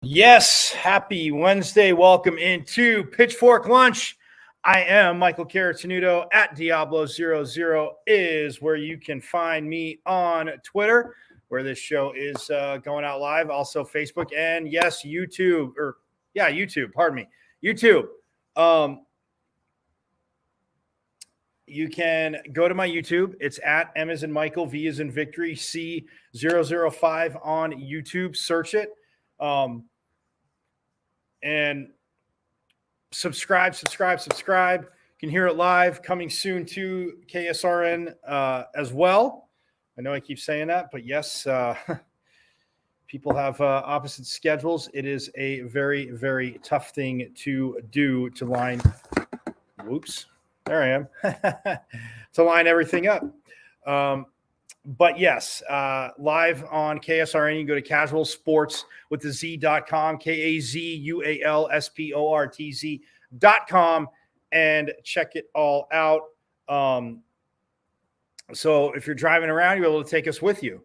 Yes, happy Wednesday. Welcome into Pitchfork Lunch. I am Michael Caratanudo at Diablo00 is where you can find me on Twitter, where this show is going out live. Also Facebook and yes, YouTube. YouTube. Pardon me. YouTube. You can go to my YouTube. It's at M as in Michael, V as in Victory, C005 on YouTube. Search it. And subscribe. You can hear it live, coming soon to KSRN as well. I know I keep saying that, but yes, people have opposite schedules. It is a very, very tough thing to do to line. Whoops, there I am. To line everything up. But yes, live on KSRN, you can go to casualsportswiththez.com, KAZUALSPORTZ.com, and check it all out. So if you're driving around, you're able to take us with you,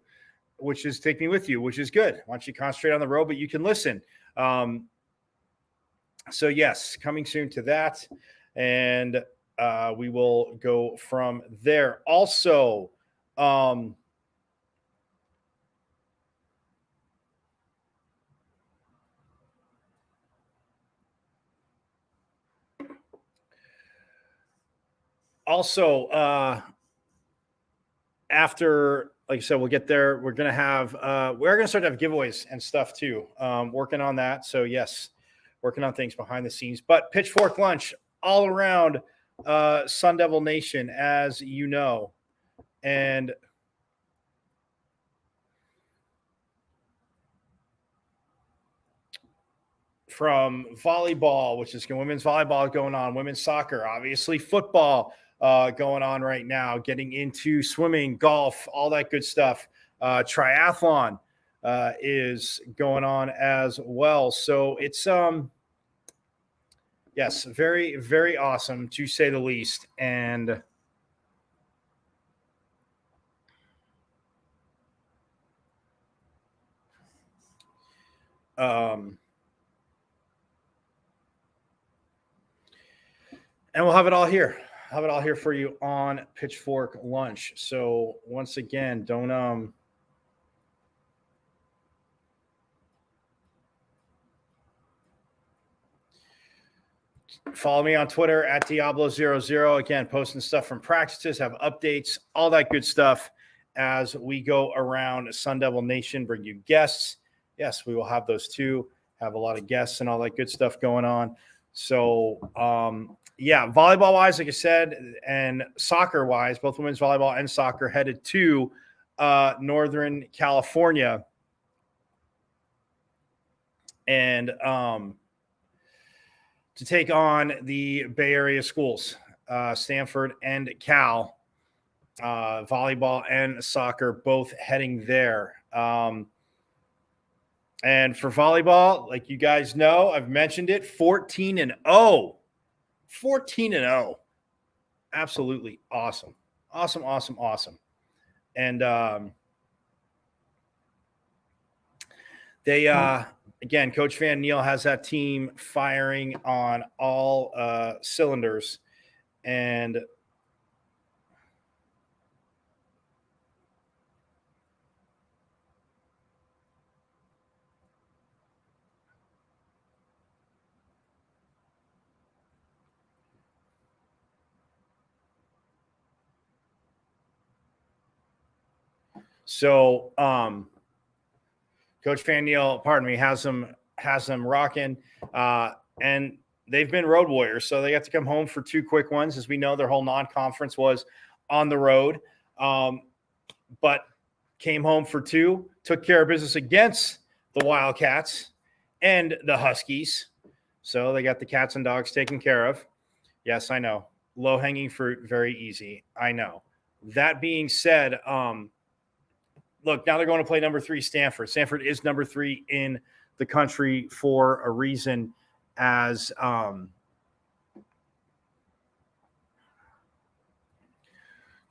take me with you, which is good. Why don't you concentrate on the road, but you can listen. So yes, coming soon to that. And we will go from there. Also, after, like I said, we'll get there. We're going to start to have giveaways and stuff too. Working on that. So yes, working on things behind the scenes, but Pitchfork Lunch all around Sun Devil Nation, as you know. And from volleyball, which is women's volleyball going on, women's soccer, obviously football going on right now, getting into swimming, golf, all that good stuff. Triathlon is going on as well. So it's, yes, very, very awesome to say the least. And we'll have it all here. For you on Pitchfork Lunch. So once again, don't Follow me on Twitter at Diablo00. Again, posting stuff from practices, have updates, all that good stuff as we go around Sun Devil Nation, bring you guests. Yes, we will have those too. Have a lot of guests and all that good stuff going on. So, volleyball wise, like I said, and soccer wise, both women's volleyball and soccer headed to Northern California. And to take on the Bay Area schools, Stanford and Cal, volleyball and soccer, both heading there. And for volleyball, like you guys know, I've mentioned it, 14-0. 14-0. Absolutely awesome. Awesome. And they again, Coach Van Neal has that team firing on all cylinders. And so Coach Van Neal, has them rocking. And they've been road warriors, so they got to come home for 2 quick ones. As we know, their whole non-conference was on the road. But came home for 2, took care of business against the Wildcats and the Huskies. So they got the cats and dogs taken care of. Yes, I know. Low-hanging fruit, very easy. I know. That being said, look, now they're going to play number 3 Stanford. Stanford is number 3 in the country for a reason, as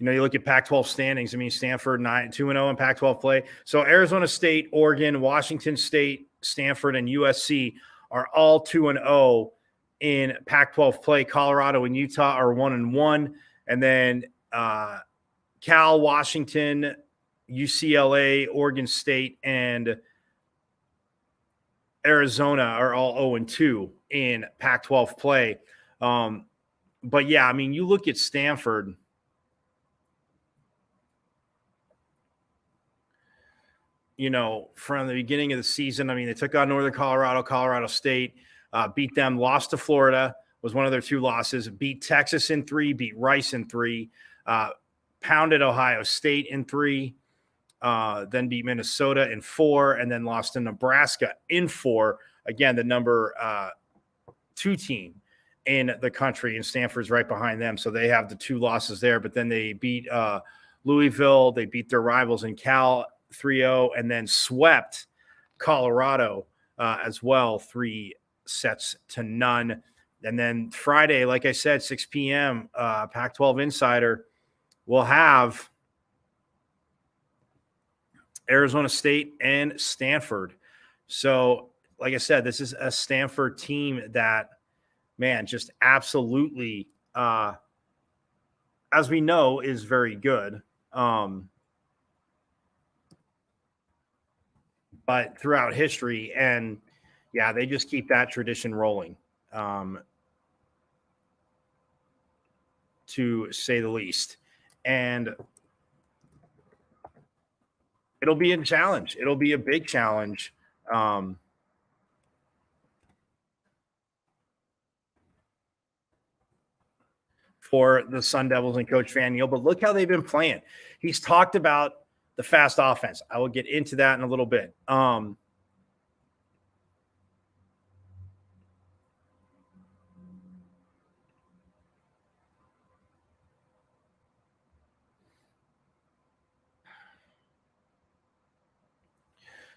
you look at Pac-12 standings. I mean, Stanford 2-0 in Pac-12 play. So Arizona State, Oregon, Washington State, Stanford, and USC are all 2-0 in Pac-12 play. Colorado and Utah are 1-1, and then Cal, Washington, UCLA, Oregon State, and Arizona are all 0-2 in Pac-12 play. But yeah, I mean, you look at Stanford. From the beginning of the season, I mean, they took on Northern Colorado State, beat them, lost to Florida, was one of their 2 losses, beat Texas in 3, beat Rice in 3, pounded Ohio State in 3, then beat Minnesota in 4, and then lost to Nebraska in 4. Again, the number 2 team in the country, and Stanford's right behind them. So they have the 2 losses there, but then they beat Louisville. They beat their rivals in Cal 3-0, and then swept Colorado as well, 3-0. And then Friday, like I said, 6 p.m., Pac-12 Insider will have Arizona State and Stanford. So, like I said, this is a Stanford team that, man, just absolutely, as we know, is very good. But throughout history, and yeah, they just keep that tradition rolling, to say the least. And it'll be a challenge. It'll be a big challenge. For the Sun Devils and Coach Van Neal, but look how they've been playing. He's talked about the fast offense. I will get into that in a little bit.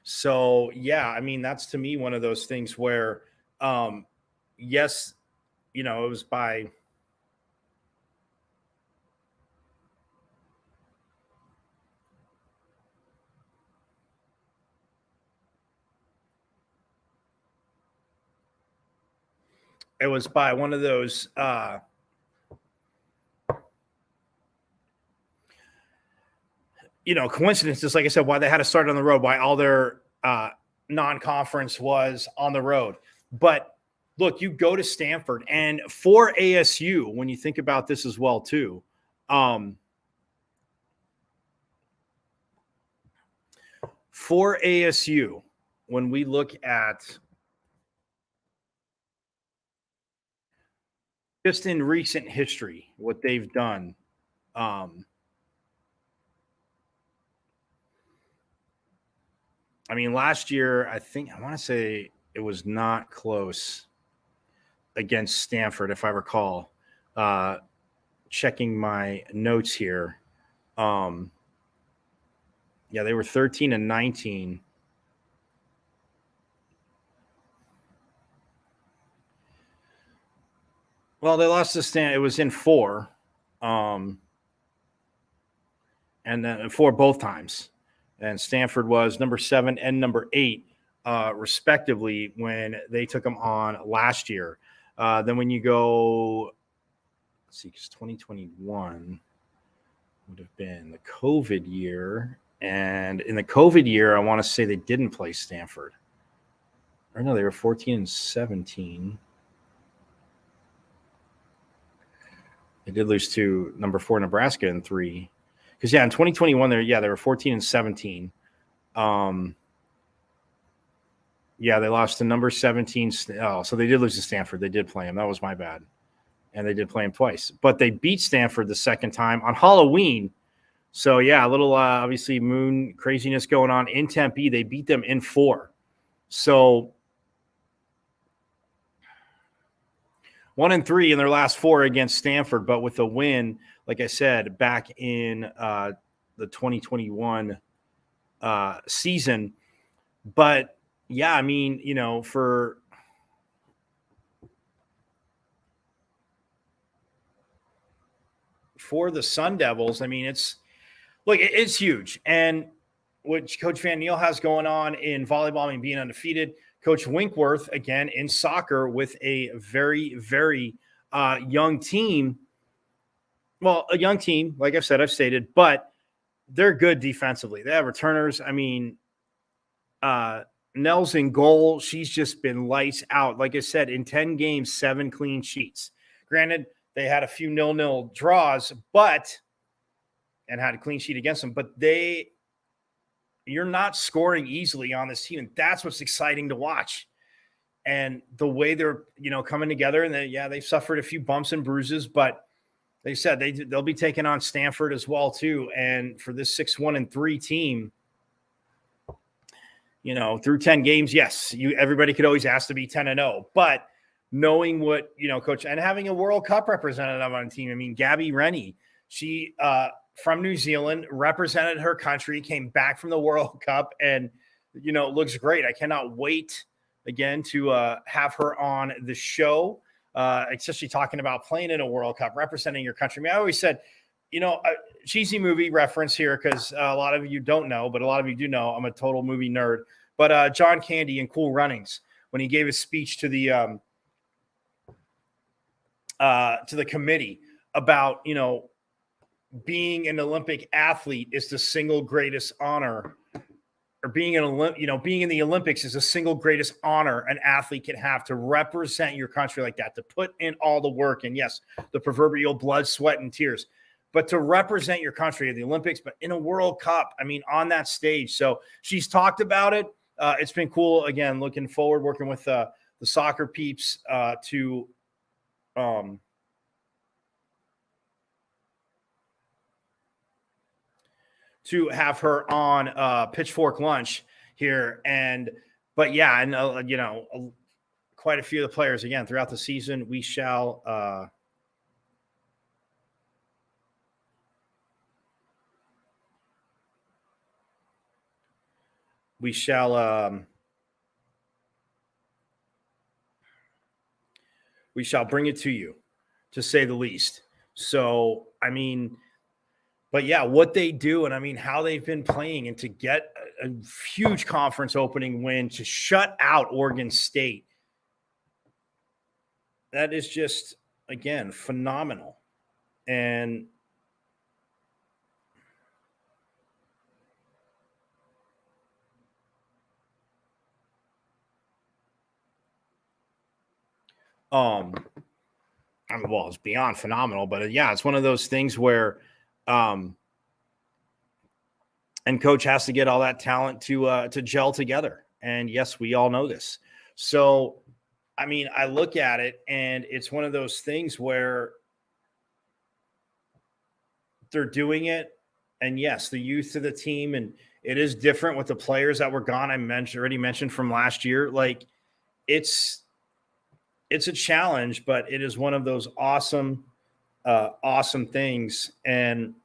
So, yeah, I mean, that's to me one of those things where, yes, it was by – it was by one of those coincidences, like I said, why they had to start on the road, why all their non-conference was on the road. But look, you go to Stanford, and for ASU, when you think about this as well, too, for ASU, when we look at just in recent history, what they've done, I mean, last year, I want to say it was not close against Stanford, if I recall. Checking my notes here. Yeah, they were 13-19. Well, they lost to Stanford. It was in 4. And then 4 both times. And Stanford was number 7 and number 8, respectively, when they took them on last year. Then when you go, let's see, because 2021 would have been the COVID year. And in the COVID year, I want to say they didn't play Stanford. Or no, they were 14-17. They did lose to number 4 Nebraska in 3. Because in 2021, they were 14-17. They lost to number 17. Oh, so they did lose to Stanford. They did play him. That was my bad. And they did play him twice. But they beat Stanford the second time on Halloween. So, a little, obviously, moon craziness going on in Tempe. They beat them in 4. So, 1-3 in their last 4 against Stanford, but with a win, like I said, back in the 2021 season. But, I mean, for the Sun Devils, I mean, it's huge. And what Coach Van Niel has going on in volleyball, I mean, being undefeated, Coach Winkworth, again, in soccer with a very, very young team. Well, a young team, like I've stated, but they're good defensively. They have returners. I mean, Nell's in goal. She's just been lights out. Like I said, in 10 games, 7 clean sheets. Granted, they had a few 0-0 draws, and had a clean sheet against them, but you're not scoring easily on this team, and that's what's exciting to watch. And the way they're, coming together, and they've suffered a few bumps and bruises, but they said they'll be taking on Stanford as well too. And for this 6-1-3 team, through 10 games, yes, everybody could always ask to be 10-0, but knowing what, Coach, and having a World Cup representative on the team. I mean, Gabby Rennie, she from New Zealand, represented her country, came back from the World Cup, and looks great. I cannot wait again to have her on the show, especially talking about playing in a World Cup, representing your country. I mean, I always said, a cheesy movie reference here, because a lot of you don't know, but a lot of you do know I'm a total movie nerd. But John Candy in Cool Runnings, when he gave his speech to the committee about, being an Olympic athlete is the single greatest honor, or being being in the Olympics is the single greatest honor an athlete can have, to represent your country like that, to put in all the work, and yes, the proverbial blood, sweat, and tears, but to represent your country at the Olympics, but in a World Cup, I mean, on that stage. So she's talked about it. It's been cool. Again, looking forward, working with the soccer peeps to have her on Pitchfork Lunch here. But quite a few of the players, again, throughout the season, we shall bring it to you, to say the least. So, I mean, but what they do, and I mean, how they've been playing, and to get a huge conference opening win, to shut out Oregon State, that is just, again, phenomenal. And I mean, well, it's beyond phenomenal, but yeah, it's one of those things where, and coach has to get all that talent to gel together. And yes, we all know this. So, I mean, I look at it and it's one of those things where they're doing it. And yes, the youth of the team, and it is different with the players that were gone. I already mentioned from last year. Like it's a challenge, but it is one of those awesome things. And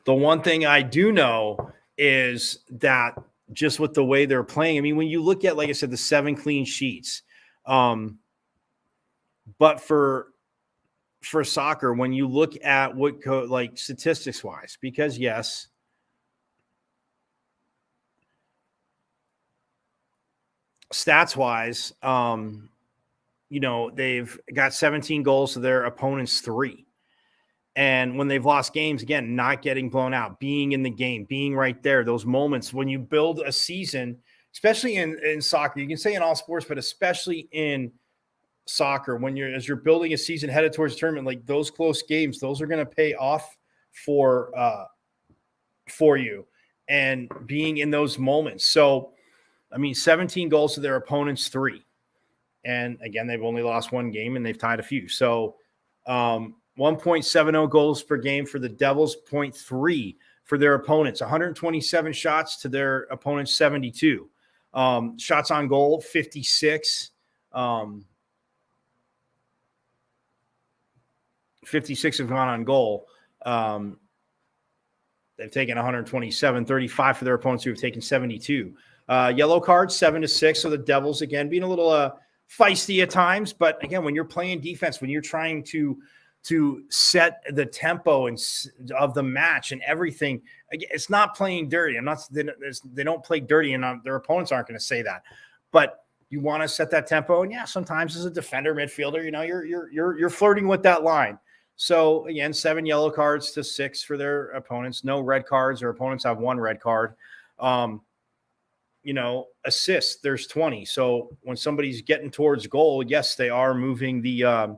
the one thing I do know is that just with the way they're playing, I mean, when you look at, like I said, the 7 clean sheets, but for soccer, when you look at what like statistics wise, because yes, stats wise, they've got 17 goals to their opponent's 3. And when they've lost games, again, not getting blown out, being in the game, being right there, those moments when you build a season, especially in soccer, you can say in all sports, but especially in soccer, as you're building a season headed towards a tournament, like those close games, those are going to pay off for you and being in those moments. So, I mean, 17 goals to their opponent's 3. And again, they've only lost 1 game and they've tied a few. So, 1.70 goals per game for the Devils, 0.3 for their opponents, 127 shots to their opponent's 72. Shots on goal, 56. 56 have gone on goal. They've taken 127, 35 for their opponents who have taken 72. Yellow cards, 7-6. So the Devils, again, being a little feisty at times. But again, when you're playing defense, when you're trying to set the tempo of the match and everything, it's not playing dirty. They don't play dirty, and their opponents aren't going to say that. But you want to set that tempo, and yeah, sometimes as a defender, midfielder, you're flirting with that line. So again, 7 yellow cards to 6 for their opponents. No red cards. Their opponents have 1 red card. Assists, there's 20. So when somebody's getting towards goal, yes, they are moving the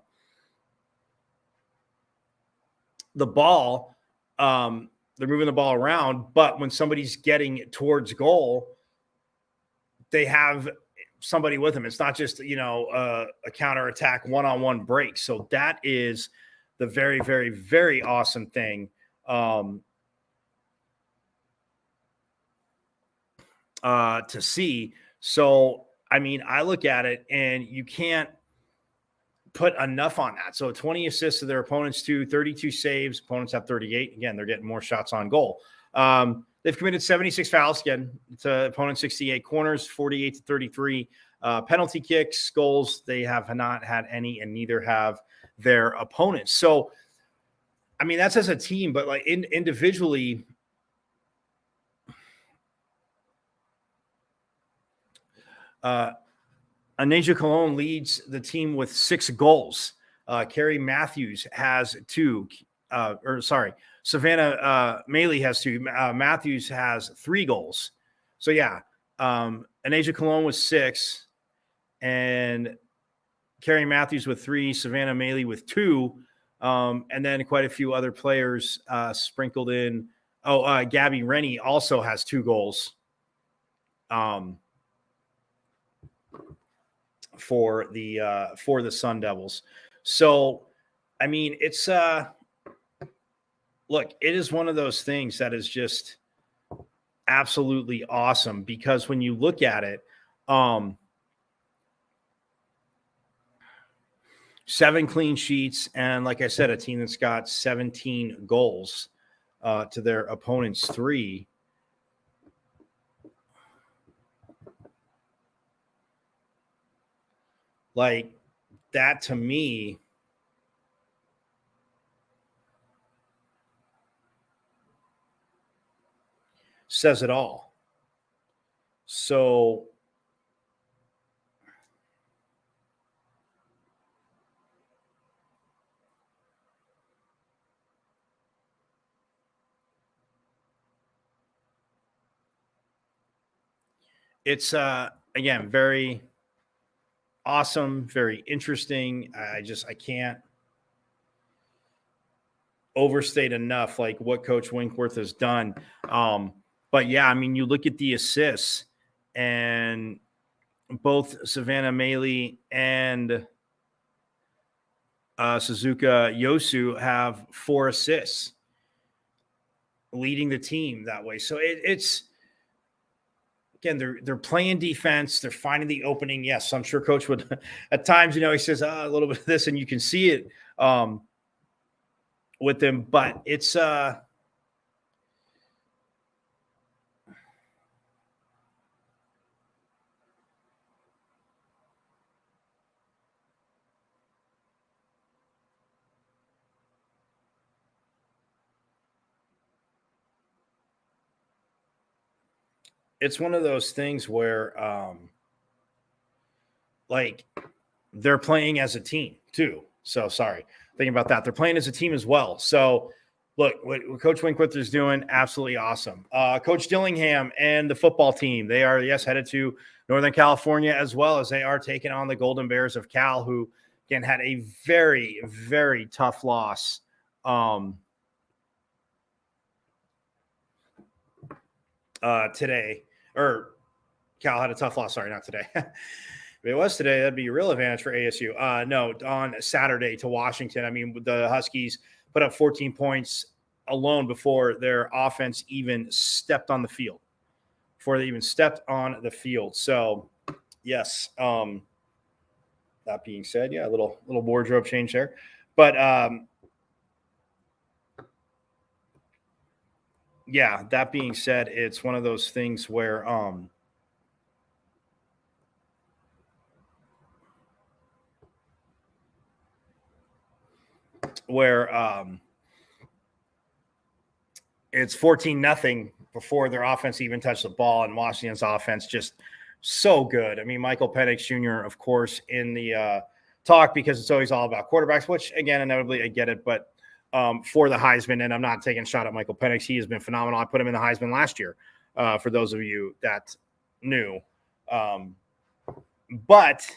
ball. They're moving the ball around, but when somebody's getting towards goal, they have somebody with them. It's not just, a counterattack one-on-one break. So that is the very, very, very awesome thing to see. So, I mean, I look at it and you can't put enough on that. So 20 assists to their opponents, 32 saves. Opponents have 38. Again, they're getting more shots on goal. They've committed 76 fouls again to opponents, 68 corners, 48 to 33. Penalty kicks, goals, they have not had any, and neither have their opponents. So, I mean, that's as a team, but like individually, Anasia Cologne leads the team with 6 goals. Carrie Matthews has 2. Savannah Maley has 2. Matthews has 3 goals. So, yeah, Anasia Cologne with 6. And Carrie Matthews with 3. Savannah Maley with 2. And then quite a few other players sprinkled in. Gabby Rennie also has 2 goals. For the Sun Devils. So, I mean, it's look, it is one of those things that is just absolutely awesome, because when you look at it, 7 clean sheets, and like I said, a team that's got 17 goals to their opponent's 3. Like, that to me says it all. So, it's again, very, awesome, very interesting. I can't overstate enough like what Coach Winkworth has done. But yeah, I mean, you look at the assists, and both Savannah Maley and Suzuka Yosu have 4 assists, leading the team that way. So it's again, they're playing defense, they're finding the opening. Yes, I'm sure Coach would at times, he says a little bit of this, and you can see it with them, but it's one of those things where like they're playing as a team too. So sorry, thinking about that. They're playing as a team as well. So look, what Coach Winkworth is doing, absolutely awesome. Coach Dillingham and the football team, they are, yes, headed to Northern California, as well as they are taking on the Golden Bears of Cal, who again had a very, very tough loss. Today, or Cal had a tough loss. Sorry, not today. If it was today, that'd be a real advantage for ASU. No, on Saturday to Washington. I mean, the Huskies put up 14 points alone before their offense even stepped on the field. So, yes. That being said, yeah, a little wardrobe change there. But yeah, that being said, it's one of those things where it's 14-0 before their offense even touched the ball, and Washington's offense just so good. I mean, Michael Penix Jr., of course, in the talk, because it's always all about quarterbacks, which, again, inevitably I get it, but for the Heisman, and I'm not taking a shot at Michael Penix. He has been phenomenal. I put him in the Heisman last year, for those of you that knew. But,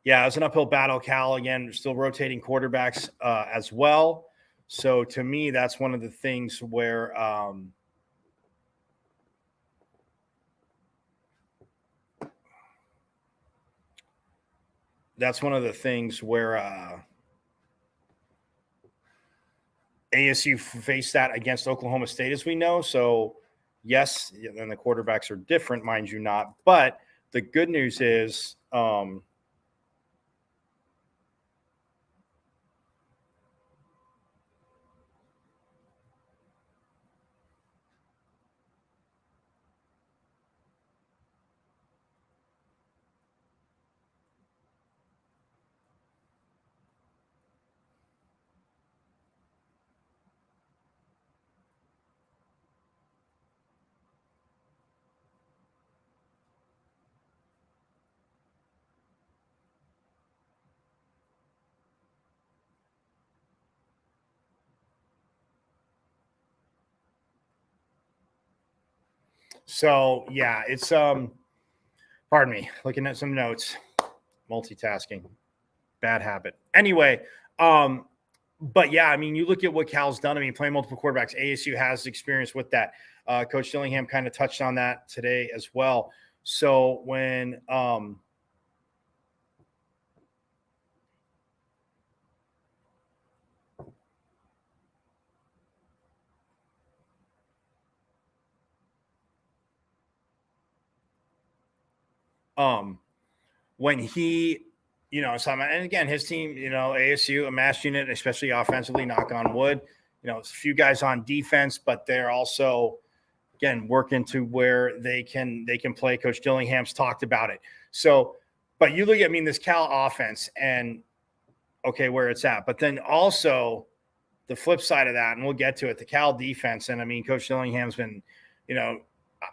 yeah, it was an uphill battle. Cal, again, still rotating quarterbacks as well. So, to me, that's one of the things where ASU faced that against Oklahoma State, as we know. So, yes, and the quarterbacks are different, mind you not. But the good news is so, yeah, it's pardon me, looking at some notes, multitasking, bad habit. Anyway, but yeah, I mean, you look at what Cal's done. I mean, playing multiple quarterbacks, ASU has experience with that. Coach Dillingham kind of touched on that today as well. So when when he, so, and again, his team, ASU, a mass unit, especially offensively, knock on wood, it's a few guys on defense, but they're also, again, working to where they can play. Coach Dillingham's talked about it. So, but you look at, I mean, this Cal offense and okay, where it's at, but then also the flip side of that, and we'll get to it, the Cal defense. And I mean, Coach Dillingham's been,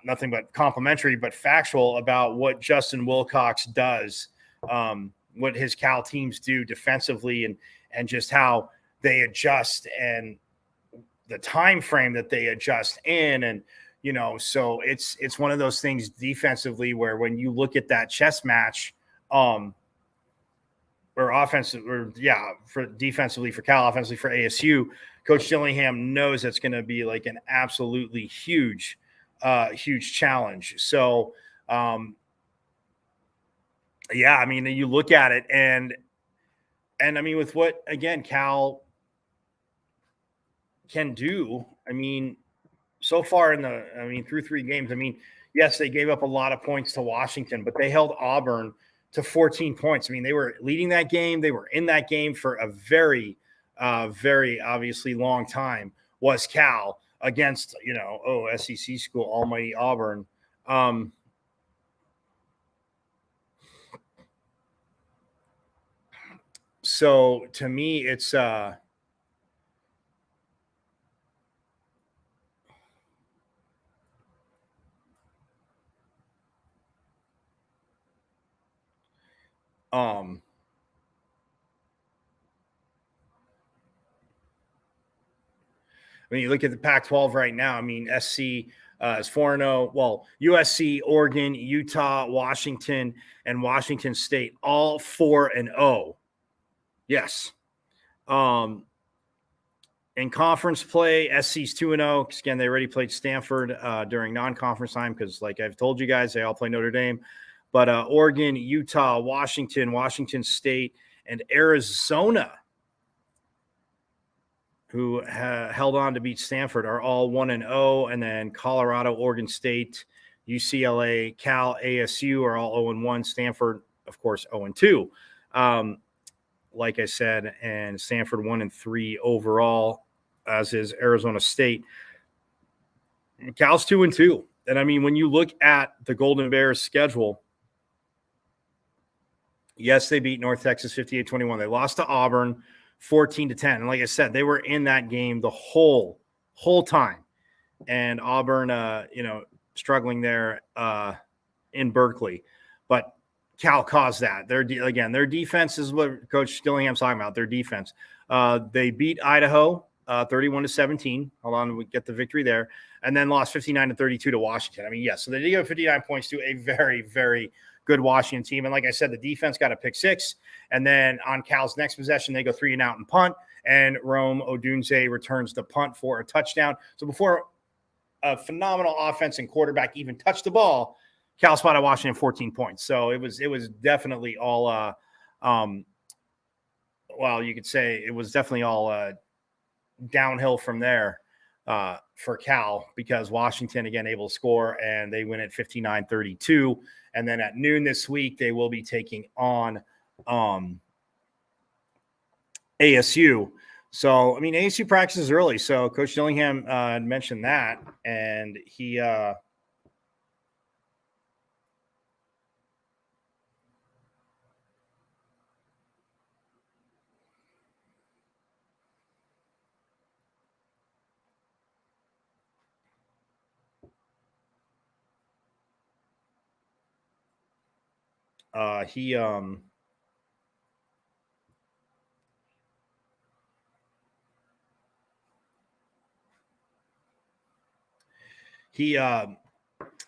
nothing but complimentary, but factual about what Justin Wilcox does, what his Cal teams do defensively, and just how they adjust and the time frame that they adjust in. And, So it's one of those things defensively where when you look at that chess match, or offensive, or for defensively for Cal, offensively for ASU, Coach Dillingham knows that's going to be like an absolutely huge challenge. So, you look at it and I mean, with what, again, Cal can do, so far through 3 games, yes, they gave up a lot of points to Washington, but they held Auburn to 14 points. They were leading that game. They were in that game for a very, very obviously long time, was Cal, against, SEC school, almighty Auburn. So to me, it's when you look at the Pac-12 right now, SC is 4-0. Well, USC, Oregon, Utah, Washington, and Washington State, all 4-0. Yes. In conference play, SC's 2-0. Because again, they already played Stanford during non-conference time because, like I've told you guys, they all play Notre Dame. But Oregon, Utah, Washington, Washington State, and Arizona, who held on to beat Stanford, are all 1-0. And then Colorado, Oregon State, UCLA, Cal, ASU are all 0-1. Stanford, of course, 0-2. Like I said, and Stanford 1-3 overall, as is Arizona State. Cal's 2-2. And when you look at the Golden Bears schedule, yes, they beat North Texas 58-21. They lost to Auburn 14-10. And like I said, they were in that game the whole time. And Auburn, struggling there in Berkeley. But Cal caused that. Their defense is what Coach Dillingham's talking about, their defense. They beat Idaho 31-17. Hold on, we get the victory there. And then lost 59-32 to Washington. So they did give 59 points to a very, very good Washington team. And like I said, the defense got a pick 6. And then on Cal's next possession, they go 3 and out and punt. And Rome Odunze returns the punt for a touchdown. So before a phenomenal offense and quarterback even touched the ball, Cal spotted Washington 14 points. So it was definitely all, you could say it was definitely all downhill from there for Cal, because Washington, again, able to score, and they win at 59-32. And then at noon this week, they will be taking on ASU. So, ASU practices early. So Coach Dillingham mentioned that, and he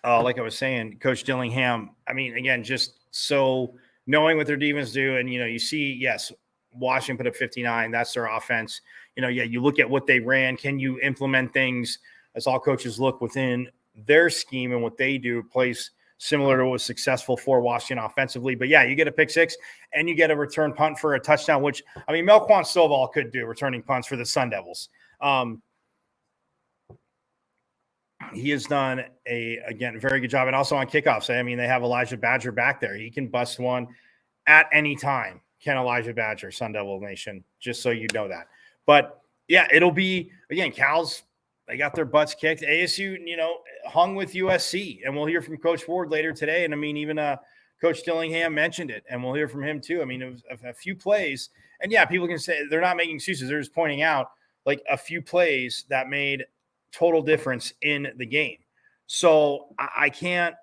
like I was saying, Coach Dillingham, again, just so knowing what their defense do, and, you see, yes, Washington put up 59. That's their offense. You look at what they ran. Can you implement things, as all coaches look within their scheme and what they do, plays similar to what was successful for Washington offensively. But yeah, you get a pick 6 and you get a return punt for a touchdown, which, Melquan Stovall could do returning punts for the Sun Devils. He has done a very good job. And also on kickoffs, they have Elijah Badger back there. He can bust one at any time. Can Elijah Badger, Sun Devil Nation, just so you know that. But yeah, it'll be, again, Cal's, they got their butts kicked. ASU, hung with USC, and we'll hear from Coach Ford later today. And even Coach Dillingham mentioned it, and we'll hear from him too. It was a few plays, and yeah, people can say they're not making excuses. They're just pointing out like a few plays that made total difference in the game. So I can't,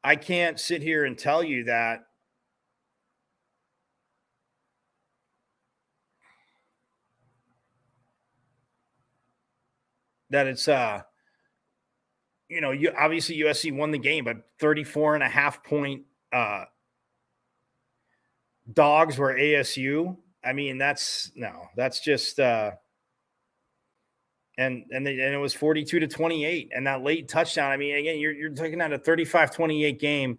I can't sit here and tell you that that it's you obviously USC won the game, but 34.5 point dogs were ASU. I mean, that's just and it was 42-28, and that late touchdown. I mean, again, you're looking at a 35-28 game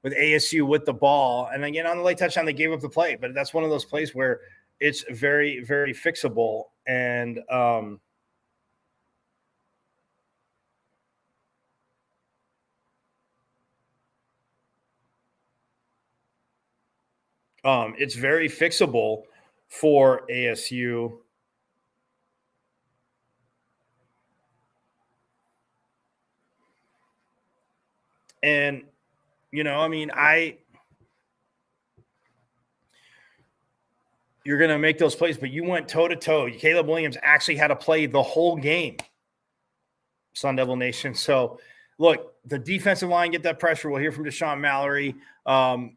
with ASU with the ball, and again on the late touchdown they gave up the play, but that's one of those plays where it's very, very fixable, and it's very fixable for ASU. And, I mean, you're going to make those plays, but you went toe-to-toe. Caleb Williams actually had to play the whole game, Sun Devil Nation. So, look, the defensive line, get that pressure. We'll hear from Deshaun Mallory. I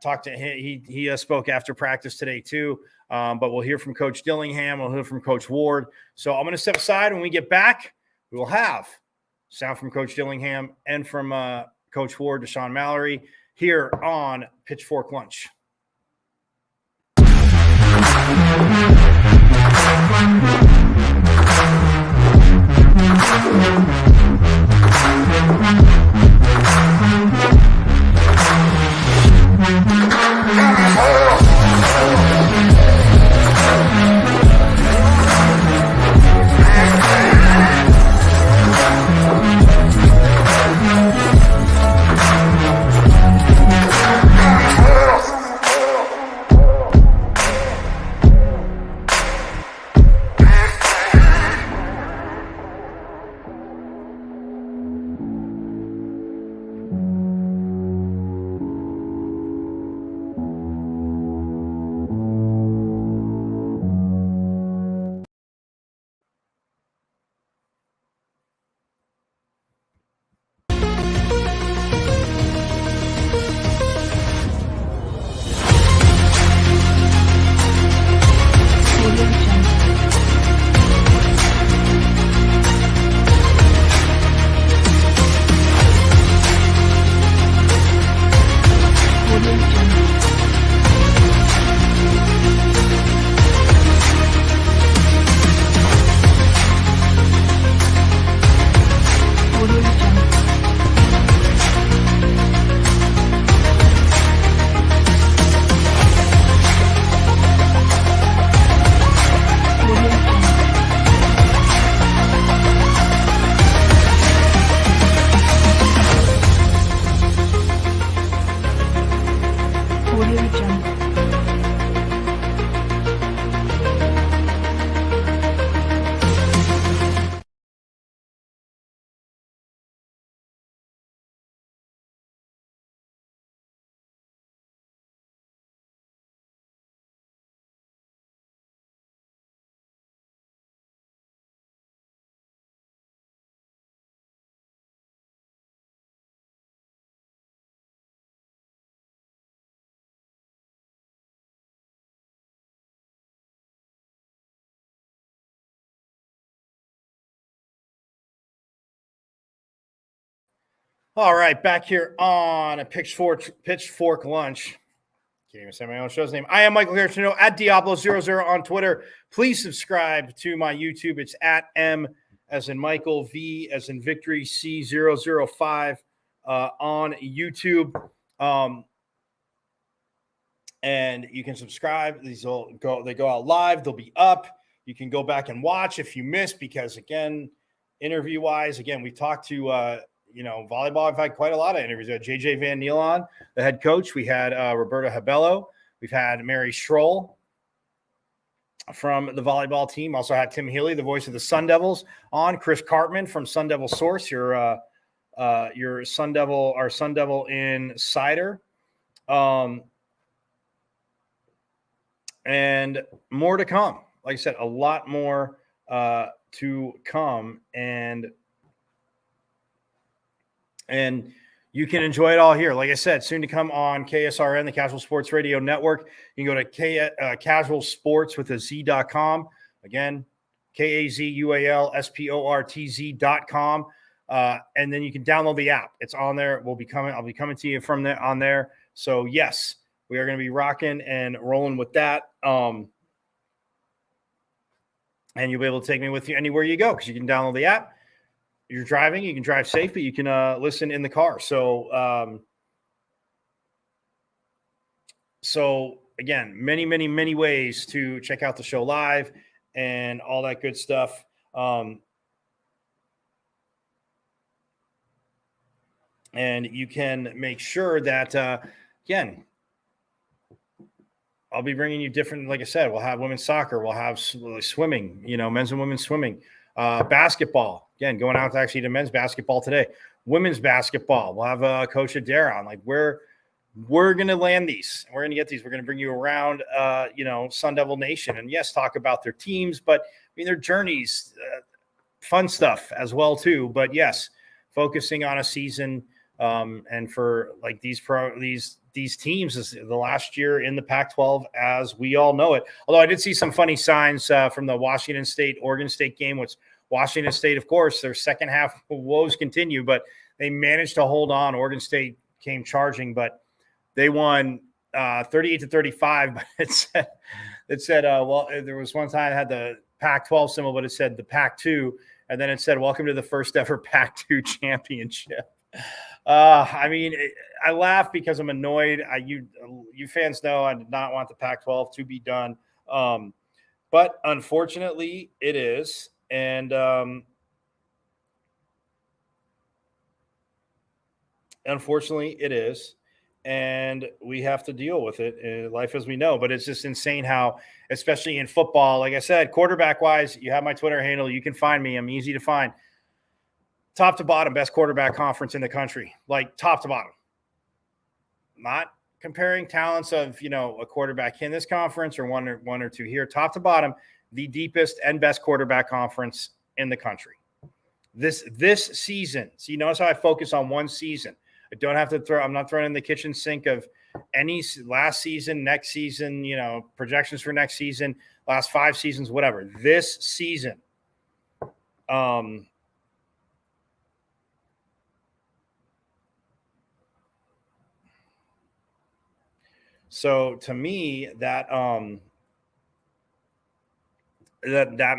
talked to him. He spoke after practice today too, but we'll hear from Coach Dillingham. We'll hear from Coach Ward. So I'm going to step aside. When we get back, we will have sound from Coach Dillingham and from Coach Ward, Deshaun Mallory, here on Pitchfork Lunch. All right, back here on a Pitchfork Lunch. Can't even say my own show's name. I am Michael Garantino at Diablo00 on Twitter. Please subscribe to my YouTube. It's at M as in Michael, V as in Victory, C005 on YouTube. And you can subscribe. They go out live. They'll be up. You can go back and watch if you missed, because again, interview-wise, again, we talked to volleyball. I've had quite a lot of interviews. We had JJ Van Niel on, the head coach. We had Roberta Habello. We've had Mary Schroll from the volleyball team. Also had Tim Healy, the voice of the Sun Devils, on. Chris Cartman from Sun Devil Source, your Sun Devil, our Sun Devil insider. And more to come. Like I said, a lot more to come. And you can enjoy it all here. Like I said, soon to come on KSRN, the Casual Sports Radio Network. You can go to casualsports with a Z.com. Again, KAZUALSPORTZ.com. And then you can download the app. It's on there. I'll be coming to you from there on there. So yes, we are going to be rocking and rolling with that. And you'll be able to take me with you anywhere you go because you can download the app. You're driving, you can drive safe, but you can listen in the car. So again, many ways to check out the show live and all that good stuff. And you can make sure that, again, I'll be bringing you different, like I said, we'll have women's soccer, we'll have swimming, men's and women's swimming, basketball, again, going out to actually to men's basketball today, women's basketball. We'll have Coach Adair on, like we're going to land these. We're going to get these. We're going to bring you around, Sun Devil Nation, and yes, talk about their teams, but I mean, their journeys, fun stuff as well too. But yes, focusing on a season, and for like these teams is the last year in the Pac-12 as we all know it. Although I did see some funny signs from the Washington State Oregon State game, which Washington State, of course, their second half woes continue, but they managed to hold on. Oregon State came charging, but they won 38-35. But it said well, there was one time it had the Pac-12 symbol, but it said the Pac-2, and then it said welcome to the first ever Pac-2 championship. I mean, I laugh because I'm annoyed. You fans know I did not want the Pac-12 to be done, but unfortunately, it is. And unfortunately, it is. And we have to deal with it in life as we know. But it's just insane how, especially in football, like I said, quarterback-wise, you have my Twitter handle. You can find me. I'm easy to find. Top to bottom, best quarterback conference in the country, like top to bottom. Not comparing talents of, a quarterback in this conference or one or two here. Top to bottom, the deepest and best quarterback conference in the country. This season. So you notice how I focus on one season. I don't have to I'm not throwing in the kitchen sink of any last season, next season, projections for next season, last 5 seasons, whatever. This season. So to me, that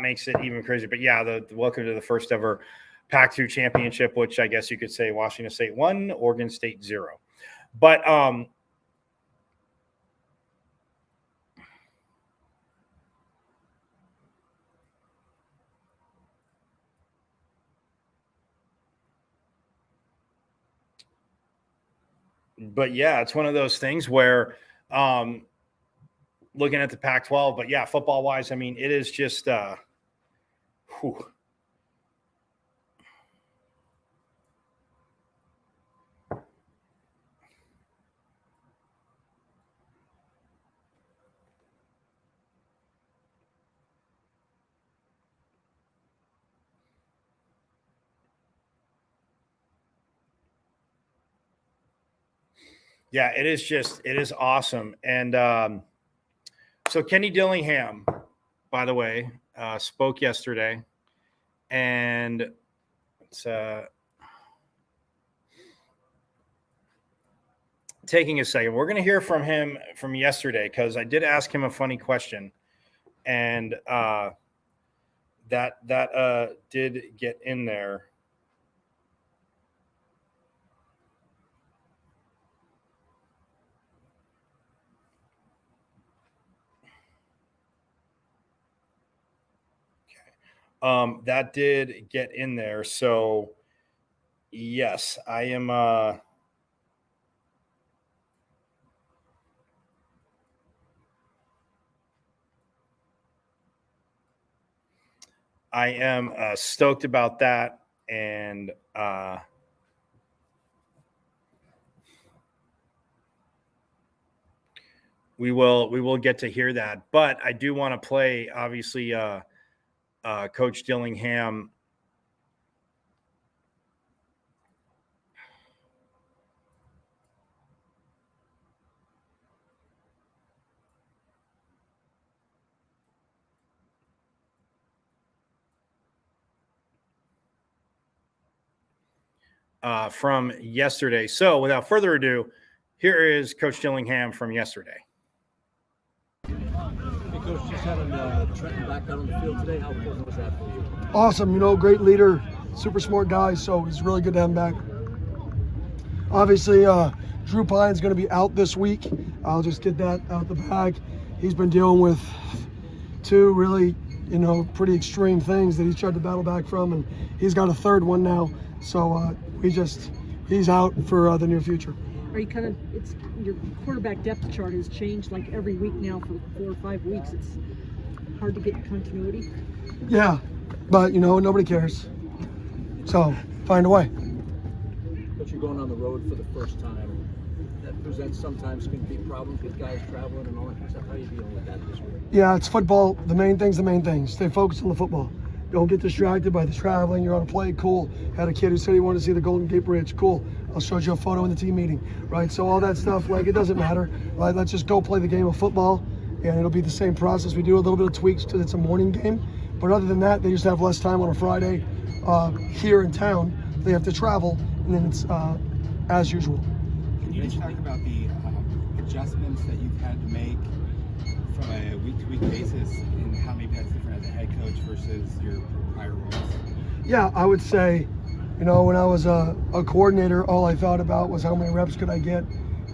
makes it even crazier. But yeah, the welcome to the first ever Pac-2 championship, which I guess you could say Washington State 1, Oregon State 0. But yeah, it's one of those things where looking at the Pac-12, but yeah, football wise, I mean, it is just whew. Yeah, it is awesome. And so Kenny Dillingham, by the way, spoke yesterday, and it's taking a second. We're going to hear from him from yesterday because I did ask him a funny question, and that did get in there. That did get in there. So yes, I am stoked about that. And we will get to hear that. But I do want to play, obviously, Coach Dillingham. from yesterday. So without further ado, here is Coach Dillingham from yesterday. Hey, Coach, just having Trenton back out on the field today, how important was that for you? Awesome, great leader, super smart guy, so it's really good to have him back. Obviously, Drew Pine's going to be out this week. I'll just get that out the bag. He's been dealing with two really, pretty extreme things that he's tried to battle back from, and he's got a third one now. So he's out for the near future. Are you your quarterback depth chart has changed like every week now for 4 or 5 weeks. It's hard to get continuity. Yeah, but nobody cares. So find a way. But you're going on the road for the first time. That presents sometimes can be problems with guys traveling and all that stuff. How are you dealing with that this week? Yeah, it's football. The main thing's the main thing. Stay focused on the football. Don't get distracted by the traveling. You're on a play, cool. Had a kid who said he wanted to see the Golden Gate Bridge, cool. I'll show you a photo in the team meeting, right? So all that stuff, it doesn't matter, right? Let's just go play the game of football, and it'll be the same process. We do a little bit of tweaks because it's a morning game, but other than that, they just have less time on a Friday here in town. They have to travel, and then it's as usual. Can you just talk about the adjustments that you've had to make from a week-to-week basis and how maybe that's different as a head coach versus your prior roles? Yeah, I would say, when I was a coordinator, all I thought about was how many reps could I get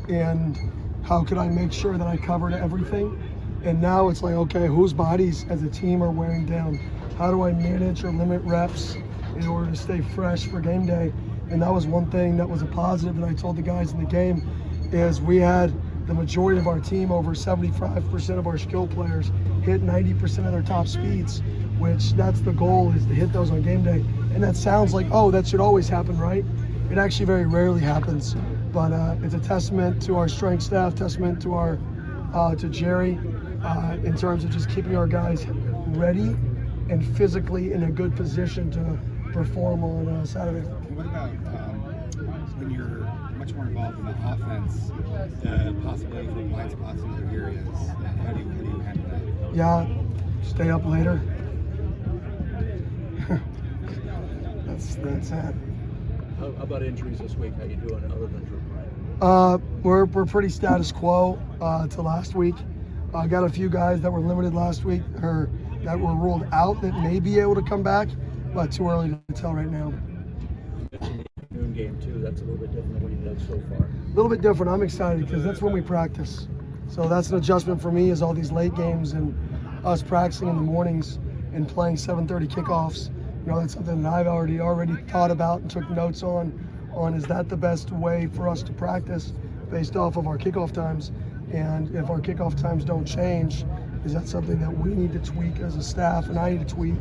and how could I make sure that I covered everything. And now it's like, okay, whose bodies as a team are wearing down? How do I manage or limit reps in order to stay fresh for game day? And that was one thing that was a positive that I told the guys in the game is we had the majority of our team, over 75% of our skill players, hit 90% of their top speeds, which that's the goal, is to hit those on game day. And that sounds like, oh, that should always happen, right? It actually very rarely happens. But it's a testament to our strength staff, testament to our to Jerry, in terms of just keeping our guys ready and physically in a good position to perform on Saturday. What about when you're much more involved in the offense, the possibility for blind spots in other areas? How do you handle that? Yeah, stay up later. That's it. How about injuries this week? How you doing other than Drew Pine? We're pretty status quo to last week. Got a few guys that were limited last week or that were ruled out that may be able to come back, but too early to tell right now. Noon game too. That's a little bit different than what you've done so far. A little bit different. I'm excited because that's when we practice. So that's an adjustment for me, is all these late games and us practicing in the mornings and playing 7:30 kickoffs. That's something that I've already thought about and took notes on is that the best way for us to practice based off of our kickoff times? And if our kickoff times don't change, is that something that we need to tweak as a staff? And I need to tweak,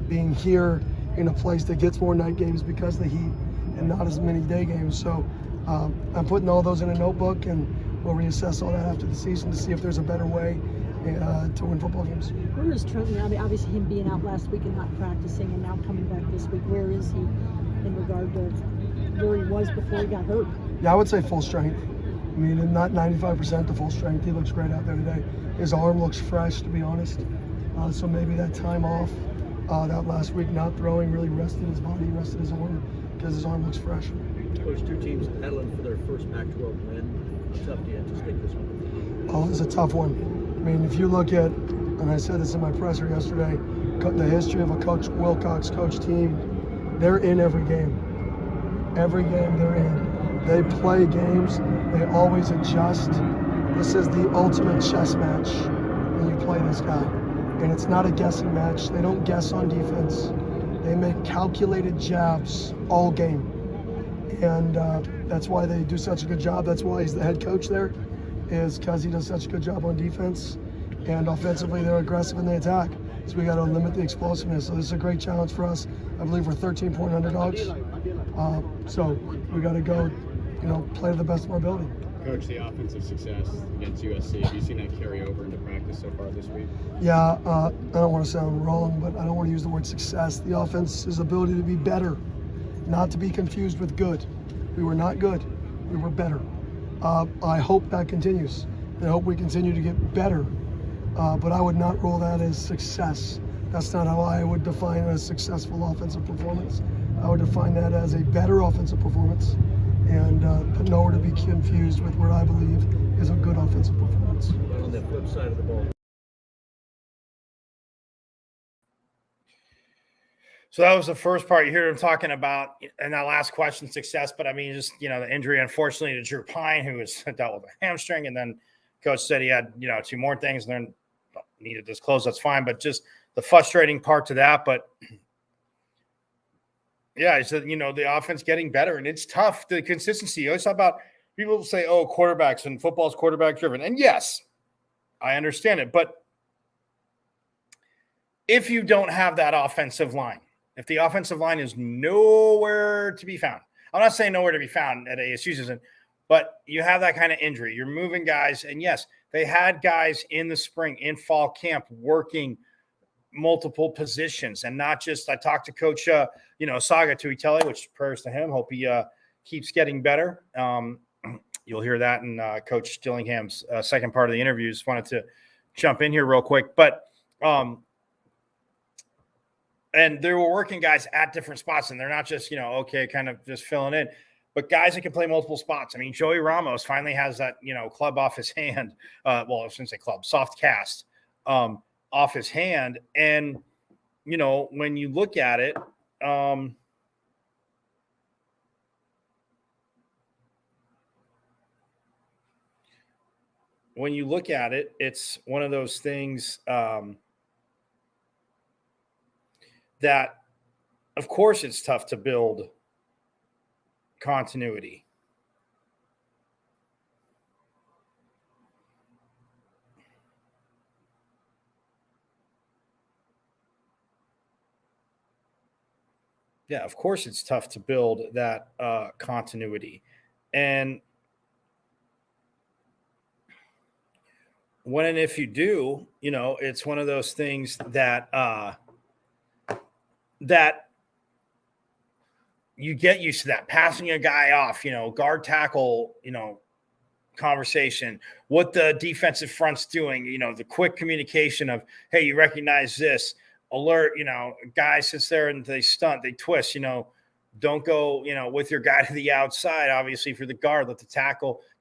being here in a place that gets more night games because of the heat and not as many day games. So I'm putting all those in a notebook, and we'll reassess all that after the season to see if there's a better way to win football games. Where is Trenton? I mean, obviously him being out last week and not practicing and now coming back this week, where is he in regard to where he was before he got hurt? Yeah, I would say full strength. I mean, not 95% to full strength. He looks great out there today. His arm looks fresh, to be honest. So maybe that time off, that last week not throwing, really rested his body, rested his arm, because his arm looks fresh. Coach, two teams battling for their first Pac-12 win. How tough do you anticipate this one? Oh, it's a tough one. I mean, if you look at, and I said this in my presser yesterday, the history of a Coach Wilcox coach team, they're in every game. Every game they're in. They play games. They always adjust. This is the ultimate chess match when you play this guy. And it's not a guessing match. They don't guess on defense. They make calculated jabs all game. And that's why they do such a good job. That's why he's the head coach there, is because he does such a good job on defense. And offensively, they're aggressive and they attack. So we got to limit the explosiveness. So this is a great challenge for us. I believe we're 13-point underdogs. So we got to go, play to the best of our ability. Coach, the offensive success against USC, have you seen that carry over into practice so far this week? Yeah, I don't want to sound wrong, but I don't want to use the word success. The offense's ability to be better, not to be confused with good. We were not good. We were better. I hope that continues. I hope we continue to get better. But I would not rule that as success. That's not how I would define a successful offensive performance. I would define that as a better offensive performance, and but nowhere to be confused with what I believe is a good offensive performance. On the flip side of the ball. So that was the first part. You hear him talking about in that last question, success, but I mean, just, the injury, unfortunately, to Drew Pine, who was dealt with a hamstring. And then coach said he had, 2 more things and then needed to disclose. That's fine. But just the frustrating part to that. But yeah, he said, the offense getting better, and it's tough. The consistency. You always talk about, people say, oh, quarterbacks and football's quarterback driven. And yes, I understand it. But if you don't have that offensive line, if the offensive line is nowhere to be found, I'm not saying nowhere to be found at ASU season, but you have that kind of injury, you're moving guys. And yes, they had guys in the spring, in fall camp, working multiple positions, and not just, I talked to Coach, Saga Tuitele, which prayers to him. Hope he keeps getting better. You'll hear that in Coach Dillingham's second part of the interview. Just wanted to jump in here real quick. But, and they were working guys at different spots, and they're not just, kind of just filling in, but guys that can play multiple spots. I mean, Joey Ramos finally has that, club off his hand. Well, I shouldn't say club, soft cast off his hand. And, when you look at it, it's one of those things that, of course, it's tough to build continuity. Yeah, of course, it's tough to build that continuity. And when and if you do, it's one of those things that that you get used to, that passing a guy off, guard tackle, conversation, what the defensive front's doing, the quick communication of, hey, you recognize this, alert, guy sits there and they stunt, they twist, don't go, with your guy to the outside, obviously for the guard, let the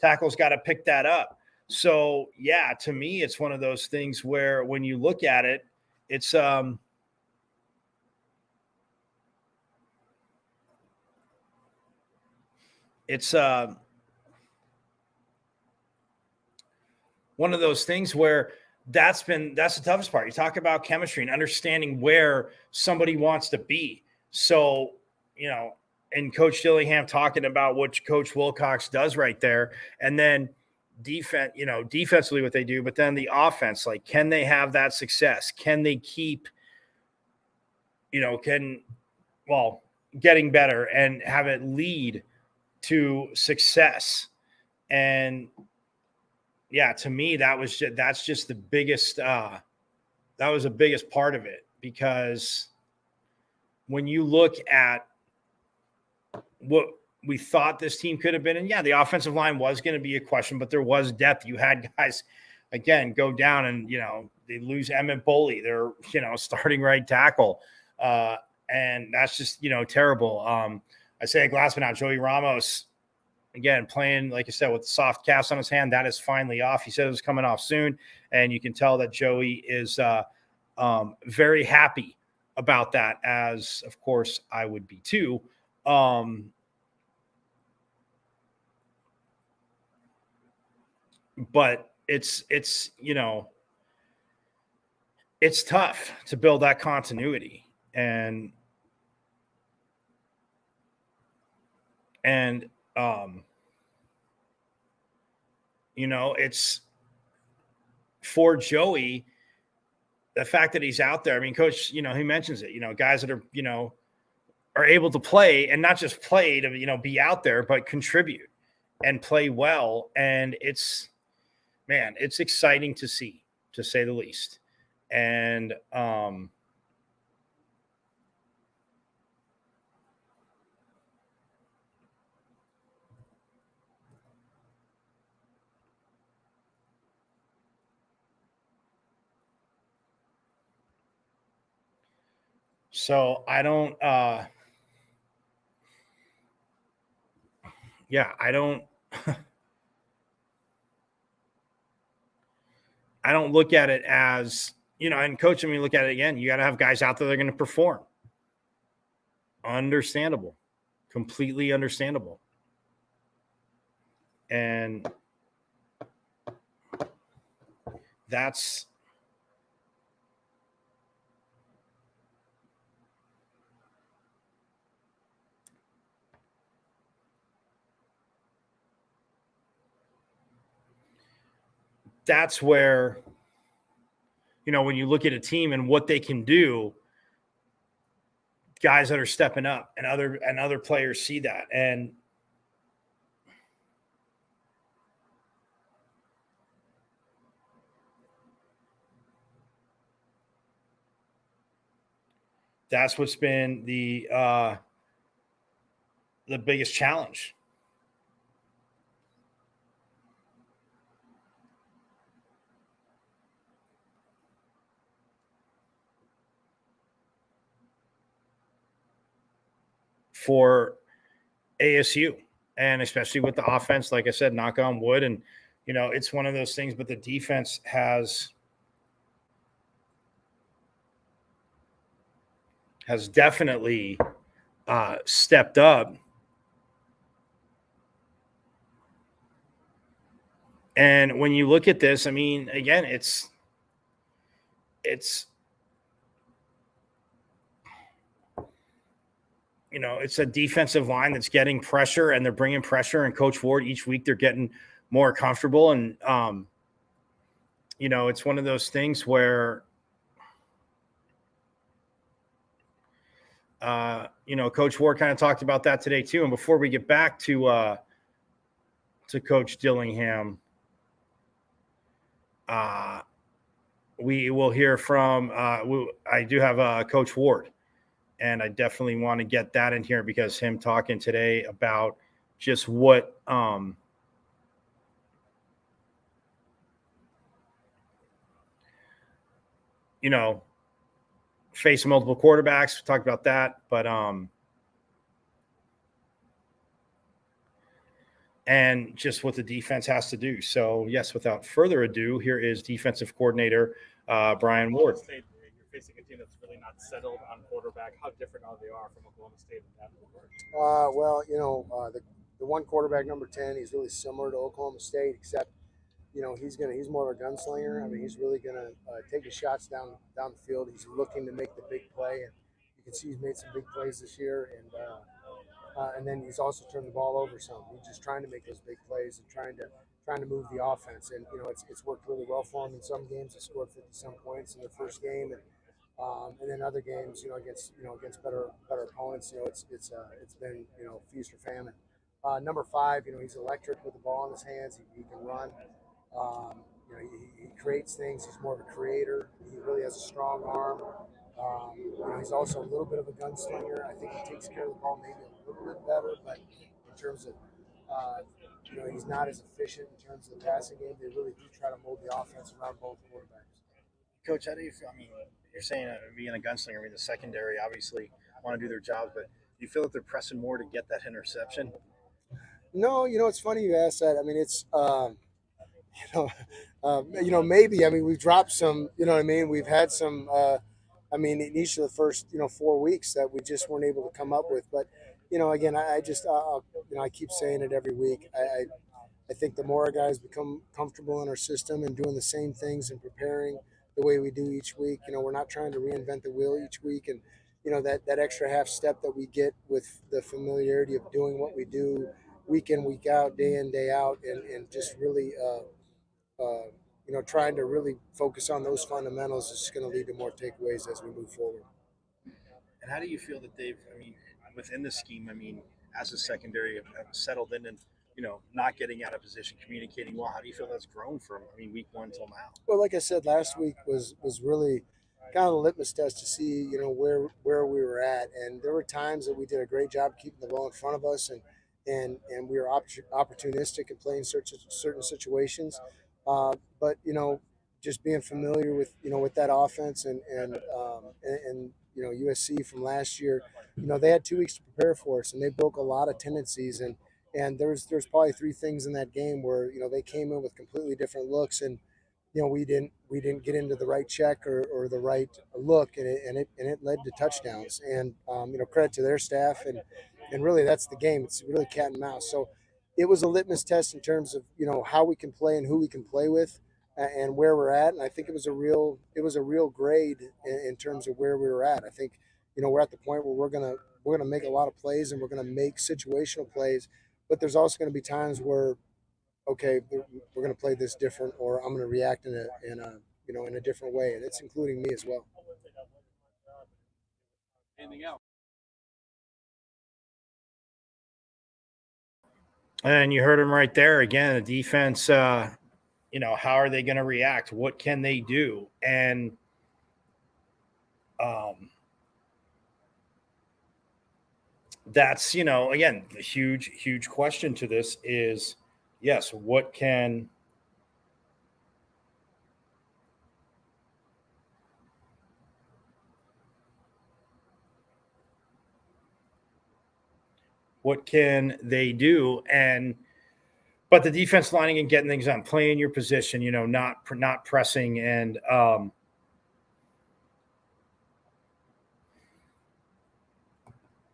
tackle's got to pick that up. So yeah, to me, it's one of those things where when you look at it, it's, one of those things where that's the toughest part. You talk about chemistry and understanding where somebody wants to be. So, and Coach Dillingham talking about what Coach Wilcox does right there. And then defensively what they do, but then the offense, like, can they have that success? Can they keep, getting better and have it lead to success? And yeah, to me, that's just the biggest, that was the biggest part of it, because when you look at what we thought this team could have been, and yeah, the offensive line was going to be a question, but there was depth. You had guys, again, go down and, they lose Emmett Boley, their, starting right tackle. And that's just, terrible. I say last but not Joey Ramos, again, playing, like I said, with the soft cast on his hand, that is finally off. He said it was coming off soon, and you can tell that Joey is very happy about that, as, of course, I would be too. But it's tough to build that continuity, and it's for Joey, the fact that he's out there. I mean, Coach, he mentions it, guys that are able to play, and not just play to, be out there, but contribute and play well. And it's exciting to see, to say the least. And, so I don't, yeah, I don't I don't look at it as, and coaching me, look at it again. You got to have guys out there that are going to perform. Understandable. Completely understandable. And that's where, when you look at a team and what they can do, guys that are stepping up and other players see that. And that's what's been the biggest challenge. For ASU, and especially with the offense, like I said, knock on wood. And, it's one of those things, but the defense has definitely stepped up. And when you look at this, I mean, again, it's it's a defensive line that's getting pressure, and they're bringing pressure, and Coach Ward, each week they're getting more comfortable. And, it's one of those things where, Coach Ward kind of talked about that today too. And before we get back to Coach Dillingham, we will hear from, I do have Coach Ward. And I definitely want to get that in here because him talking today about just what facing multiple quarterbacks. We talked about that, but and just what the defense has to do. So yes, without further ado, here is defensive coordinator Brian Ward. You're facing a team that's really not settled on quarterback. How different are they from Oklahoma State and Stanford? Well, the one quarterback, number 10, he's really similar to Oklahoma State, except he's more of a gunslinger. I mean, he's really gonna take his shots down the field. He's looking to make the big play, and you can see he's made some big plays this year. And then he's also turned the ball over some. He's just trying to make those big plays and trying to move the offense. And it's worked really well for him in some games. He scored 50-some points in the first game, and then other games, against better opponents, it's been feast or famine. Number 5, he's electric with the ball in his hands. He can run. He creates things. He's more of a creator. He really has a strong arm. He's also a little bit of a gunslinger. I think he takes care of the ball maybe a little bit better, but in terms of he's not as efficient in terms of the passing game. They really do try to mold the offense around both quarterbacks. Coach, how do you feel? I mean, you're saying being a gunslinger, I mean, the secondary obviously want to do their jobs, but do you feel that they're pressing more to get that interception? No, it's funny you asked that. I mean, it's maybe. I mean, we've dropped some. You know what I mean? We've had some. In each of the first 4 weeks that we just weren't able to come up with. But again, I just I keep saying it every week. I think the more our guys become comfortable in our system and doing the same things and preparing the way we do each week, we're not trying to reinvent the wheel each week. And that extra half step that we get with the familiarity of doing what we do week in, week out, day in, day out, and just really trying to really focus on those fundamentals is going to lead to more takeaways as we move forward. And how do you feel that they've, within the scheme, as a secondary, have settled in and, not getting out of position, communicating well? How do you feel that's grown from, week 1 till now? Well, like I said, last week was really kind of a litmus test to see, where we were at. And there were times that we did a great job keeping the ball in front of us, and we were opportunistic in playing certain situations. But just being familiar with with that offense and USC from last year, they had 2 weeks to prepare for us, and they broke a lot of tendencies. And And there's probably three things in that game where, you know, they came in with completely different looks, and, you know, we didn't get into the right check or the right look, and it led to touchdowns. And you know, credit to their staff, and really that's the game. It's really cat and mouse. So it was a litmus test in terms of, you know, how we can play and who we can play with, and where we're at. And I think it was a real grade in terms of where we were at. I think, you know, we're at the point where we're gonna make a lot of plays, and we're gonna make situational plays, but there's also going to be times where, okay, we're going to play this different, or I'm going to react in a you know, in a different way, and it's including me as well. Anything else? And you heard him right there again. The defense, you know, how are they going to react? What can they do? And that's, you know, again, the huge question to this is, yes, what can they do? And but the defense lining and getting things done, playing your position, you know, not pressing, and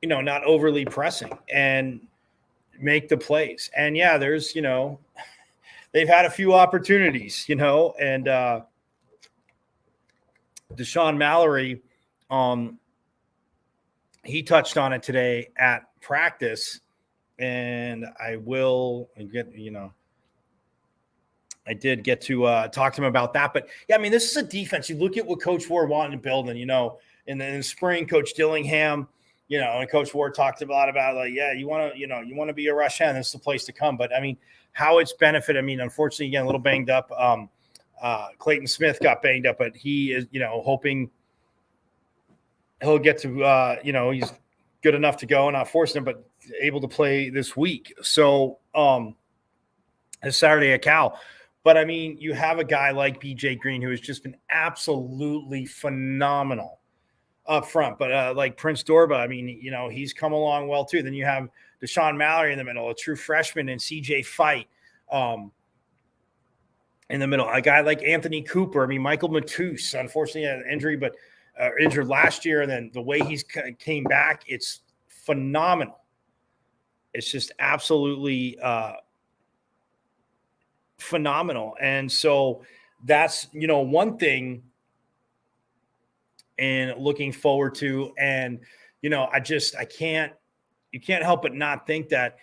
you know, not overly pressing, and make the plays. And yeah, there's, you know, they've had a few opportunities, you know, and Deshaun Mallory, he touched on it today at practice, and I will get, you know, I did get to talk to him about that. But yeah, I mean, this is a defense. You look at what Coach Ward wanted to build, and, you know, in the spring, Coach Dillingham, you know, and Coach Ward talked a lot about, like, yeah, you want to be a rush end. This is the place to come. But I mean, how it's benefited. I mean, unfortunately, again, a little banged up. Clayton Smith got banged up, but he is, you know, hoping he'll get to, you know, he's good enough to go, and not forcing him, but able to play this week. So it's Saturday at Cal. But I mean, you have a guy like BJ Green who has just been absolutely phenomenal up front. But like Prince Dorba, I mean, you know, he's come along well too. Then you have Deshaun Mallory in the middle, a true freshman, and CJ Fight in the middle. A guy like Anthony Cooper. I mean, Michael Matus, unfortunately, had an injury, but injured last year. And then the way he's came back, it's phenomenal. It's just absolutely phenomenal. And so that's, you know, one thing and looking forward to. And, you know, you can't help but not think that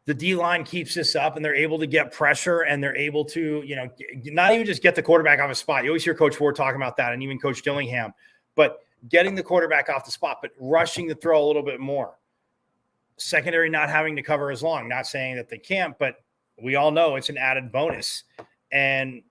the D-line keeps this up and they're able to get pressure, and they're able to, you know, not even just get the quarterback off a spot. You always hear Coach Ward talking about that, and even Coach Dillingham, but getting the quarterback off the spot, but rushing the throw a little bit more. Secondary not having to cover as long. Not saying that they can't, but we all know it's an added bonus. And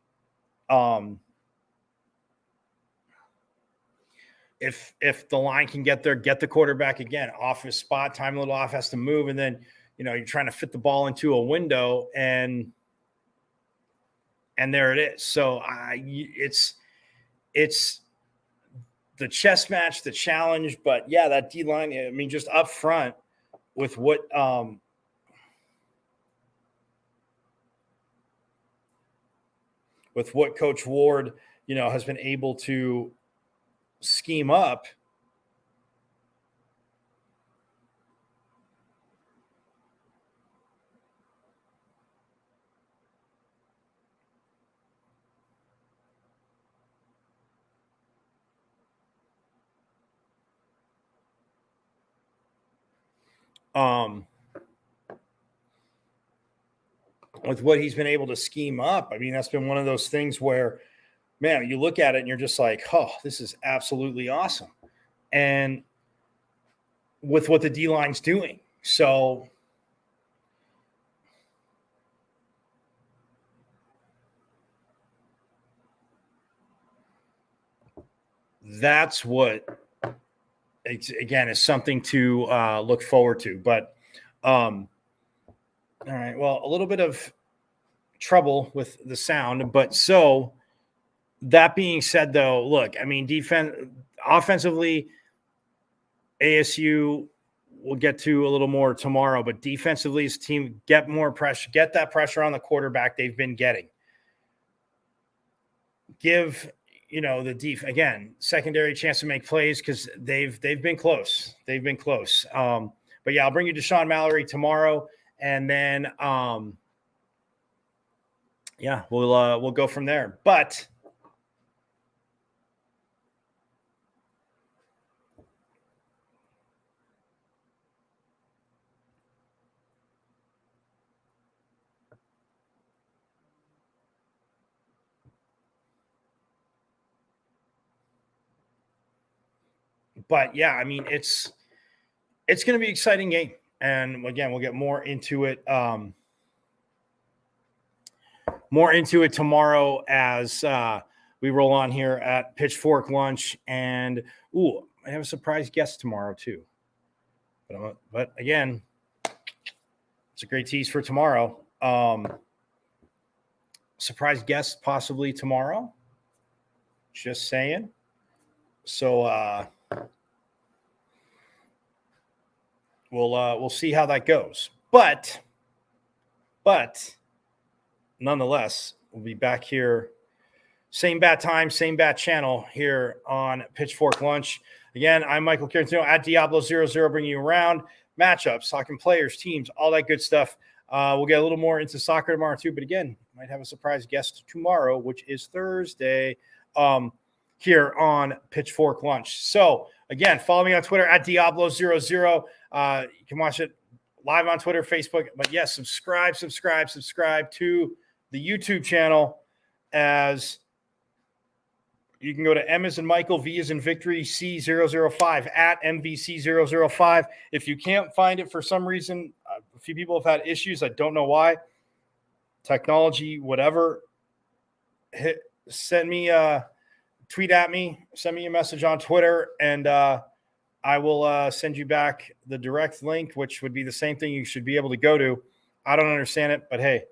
if the line can get there, get the quarterback again off his spot, time a little off, has to move, and then, you know, you're trying to fit the ball into a window, and there it is. So it's the chess match, the challenge. But yeah, that D line, I mean, just up front with what Coach Ward, you know, has been able to scheme up. With what he's been able to scheme up, I mean, that's been one of those things where, man, you look at it and you're just like, oh, this is absolutely awesome. And with what the D-line's doing. So that's what, again, is something to look forward to. But all right, well, a little bit of trouble with the sound. But so that being said, though, look, I mean, offensively, ASU we'll get to a little more tomorrow. But defensively, this team get more pressure, get that pressure on the quarterback they've been getting. Give the again, secondary chance to make plays because they've been close. They've been close. But yeah, I'll bring you Deshaun Mallory tomorrow, and then we'll go from there. But yeah, I mean, it's going to be an exciting game. And again, we'll get more into it tomorrow as we roll on here at Pitchfork Lunch. And I have a surprise guest tomorrow too. But again, it's a great tease for tomorrow. Surprise guest possibly tomorrow. Just saying. So we'll see how that goes. But nonetheless, we'll be back here, same bat time, same bat channel here on Pitchfork Lunch. Again, I'm Michael Carantino at Diablo00, bringing you around matchups, talking players, teams, all that good stuff. We'll get a little more into soccer tomorrow too. But again, might have a surprise guest tomorrow, which is Thursday, here on Pitchfork Lunch. So again, follow me on Twitter at Diablo00. You can watch it live on Twitter, Facebook. But yes, subscribe to the YouTube channel, as you can go to M as in Michael, V as in Victory, C005 at MVC005. If you can't find it for some reason, a few people have had issues. I don't know why. Technology, whatever. Send me tweet at me, send me a message on Twitter, and I will send you back the direct link, which would be the same thing you should be able to go to. I don't understand it, but hey,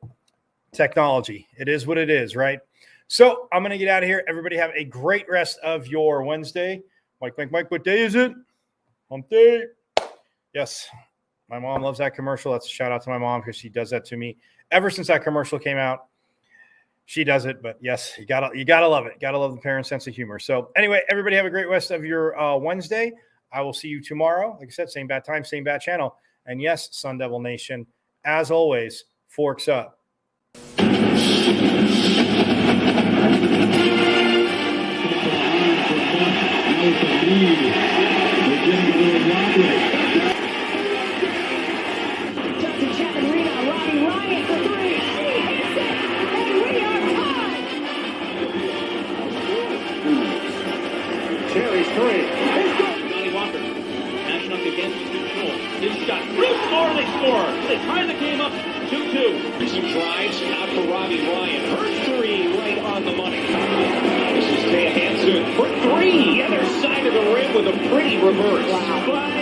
technology. It is what it is, right? So I'm going to get out of here. Everybody have a great rest of your Wednesday. Mike, what day is it? Hump day. Yes, my mom loves that commercial. That's a shout out to my mom because she does that to me. Ever since that commercial came out, she does it. But yes, you gotta love it. Gotta love the parents' sense of humor. So anyway, everybody have a great rest of your Wednesday. I will see you tomorrow. Like I said, same bat time, same bat channel. And yes, Sun Devil Nation, as always, forks up. Cherry's three. Johnny Walker matching up against control. His shot. Real score, they score. They tie the game up 2-2. Some drives out for Robbie Ryan. Her three right on the money. This is Taya Hansen for three. Other side of the rim with a pretty reverse. Wow.